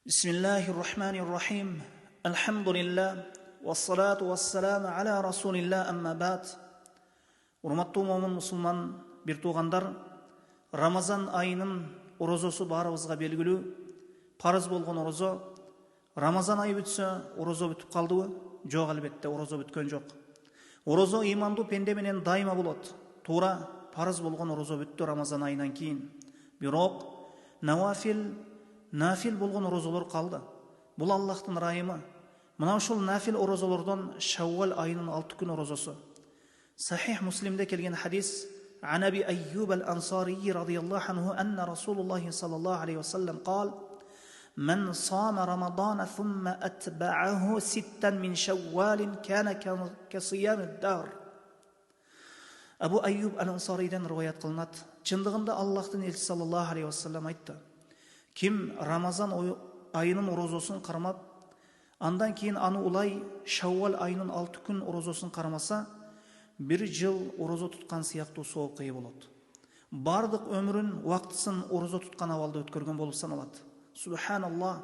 Bismillahirrahmanirrahim. Alhamdulillah. Wassalatu wassalamu ala rasulillah amma ba'd. Урматтуу момун мусулман бир туугандар, Рамазан айынын орозосу баарыбызга белгилүү. Парыз болгон орозо. Рамазан айы бүтсө, орозо бүтүп калдыбы? Жок, албетте, орозо бүткөн жок. Орозо имандуу пенде менен дайыма болот. Туура, парыз болгон орозо бүттү Рамазан айынан кийин. Бирок нафил болгон орозолор калды. Бул Аллахтын райымы. Мына ушул нафил орозолордон Шаввал айынын 6 күн орозосу. Сахих Муслимде келген хадис: عن أبي أيوب الأنصاري رضي الله عنه أن رسول الله صلى الله عليه وسلم قال: من صام رمضان ثم أتبعه 6 من شوال كان كصيام الدهر. Абу Айюб ал-Ансариден риваят кылынат. Чындыгында Аллахтын элчиси саллаллаху алейхи вассалам айтты: Ким Рамазан айынын орозосун кармап, андан кийин аны улай Шаввал айынын 6 күн орозосун кармаса, 1 жыл орозо туткан сыяктуу соопка ээ болот. Бардык өмүрүн, убактысын орозо туткан абалда өткөргөн болуп саналат. Субханаллах.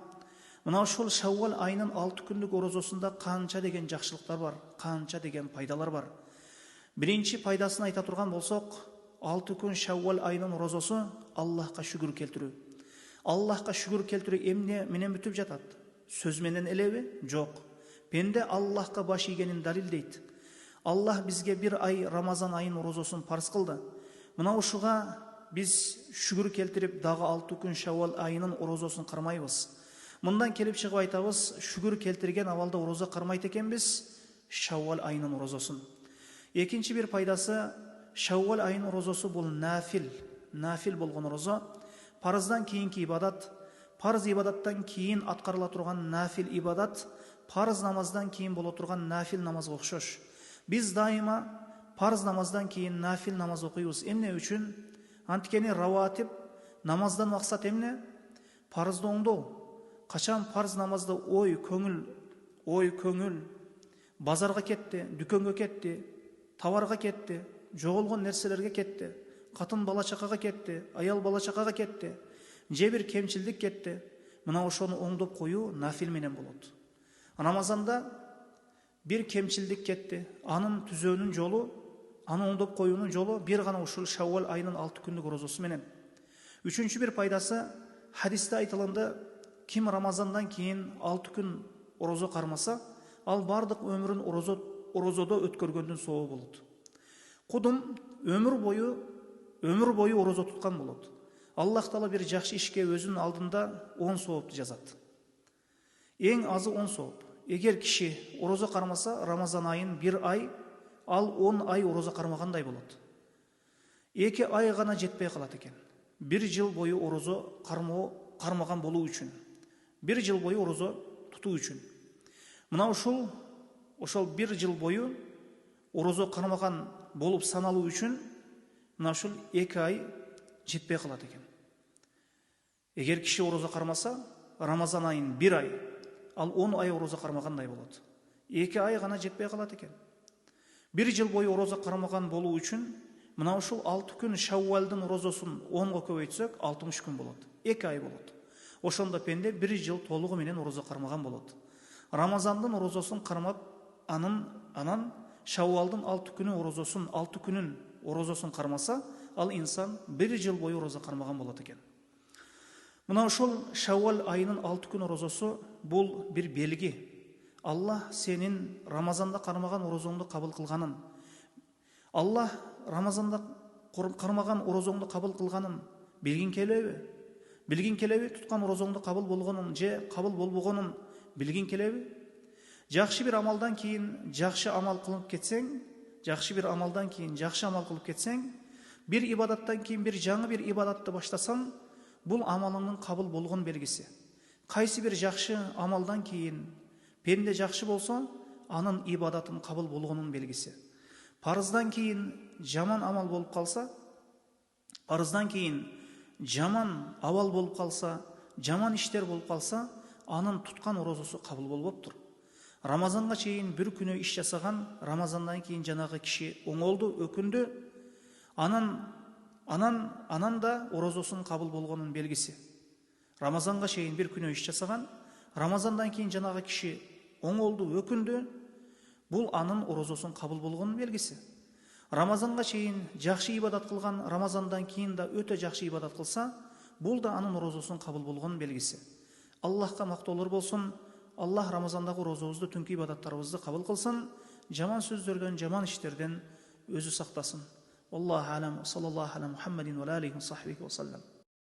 Мына ушул Шаввал айынын 6 күндүк орозосунда канча деген жакшылыктар бар, канча деген пайдалар бар. Биринчи пайдасын айта турган болсок, 6 күн Шаввал айынын орозосу Аллахка шүгүр келтирүү. Аллахка шүгүр келтирүү эмне менен бүтүп жатат? Сөз менен элеби? Жок. Пенде Аллахка баш ийгенин далилдейт. Аллах бизге 1 ай Рамазан айынын орозосун парыз кылды. Мына ушуга биз шүгүр келтирип, дагы 6 күн Шаввал айынын орозосун кармайбыз. Мындан келип чыгып айтабыз, шүгүр келтирген абалда орозо кармайт экенбиз Шаввал айынын орозосун. Экинчи бир пайдасы, Шаввал айынын орозосу бул нафил болгон орозо. Парыздан кийинки ибадат, парыз ибадаттан кийин аткарыла турган нафил ибадат, парыз намаздан кийин боло турган нафил намазга окшош. Биз дайыма парыз намаздан кийин нафил намаз окуйбуз. Эмне үчүн? Анткени раватиб намаздан максат эмне? Парызды оңдоо. Качан парыз намазда ой көңүл базарга кетти, дүкөнгө кетти, товарга кетти, жоголгон нерселерге кетти, катын бала чакага кетти, аял бала чакага кетти, же бир кемчилдик кетти. Мына ошону оңдоп коюу нафил менен болот. Рамазанда бир кемчилдик кетти, анын түзөөнүн жолу, аны оңдоп коюунун жолу бир гана ушул Шаввал айынын 6 күндүк орозосу менен. Үчүнчү бир пайдасы, хадисте айтылганда, ким Рамазандан кийин 6 күн орозо кармаса, ал бардык өмүрүн орозодо өткөргөндүн сообу болот. Кудум өмүр бою орозо туткан болот. Аллах Таала бир жакшы ишке өзүнүн алдында 10 соопту жазат. Эң азы 10 сооп. Эгер киши орозо кармаса, Рамазан айын 1 ай, ал 10 ай орозо кармагандай болот. 2 ай гана жетпей калат экен. 1 жыл бою орозо кармаган болуу үчүн. 1 жыл бою орозо тутуу үчүн. Мына ошол 1 жыл бою орозо кармаган болуп саналуу үчүн мына ушул 2 ай жетпей калат экен. Эгер киши орозо кармаса, Рамазан айын 1 ай, ал 10 ай орозо кармагандай болот. 2 ай гана жетпей калат экен. 1 жыл бою орозо кармаган болуу үчүн мына ушул 6 күн Шаввалдын орозосун 10го көбөйтсөк 60 күн болот. 2 ай болот. Ошондо пенде 1 жыл толугу менен орозо кармаган болот. Рамазандын орозосун кармап, анан Шаввалдын 6 күнүн орозосун кармаса, ал инсан 1 жыл бою орозо кармаган болот экен. Мына ошол Шаввал айынын 6 күн орозосу бул бир белги. Аллах сенин Рамазанда кармаган орозоңду кабыл кылганын, Аллах Рамазанда кармаган орозоңду кабыл кылганын билгин келеби? Билгин келеби? Туткан орозоңду кабыл болгонун же кабыл болбогонун билгин келеби? Жакшы бир амалдан кийин жакшы амал кылып кетсең, бир ибадаттан кийин бир жаңы бир ибадатты баштасаң, бул амалыңдын кабыл болгон белгиси. Кайсы бир жакшы амалдан кийин пенде жакшы болсо, анын ибадатын кабыл болгонун белгиси. Парыздан кийин жаман амал болуп калса, жаман абал болуп калса, жаман иштер болуп калса, анын туткан орозосу кабыл болбоптур. Рамазанга чейин бир күнү иш жасаган, Рамазандан кийин жанагы киши оңолду, өкүндү, анан да орозосун кабыл болгонун белгиси. Рамазанға шейін бір күнә иш жасаған, Рамазандан кейін жанағы киши оңолду, өкүндү, бул анын орозосун кабыл болгонун белгиси. Рамазанга чейин жакшы ибадат кылган, Рамазандан кейін да өтө жакшы ибадат кылса, бул да анын орозосун кабыл болгонун белгиси. Аллахка мактоолор болсун. Аллах Рамазандагы орозобузду, түнкү ибадаттарыбызды кабыл кылсын, жаман сөздөрдөн, жаман иштерден өзү сактасын. Аллаху алам, саллаллаху аля Мухаммадин ва алейхи ва сахбихи ва саллам.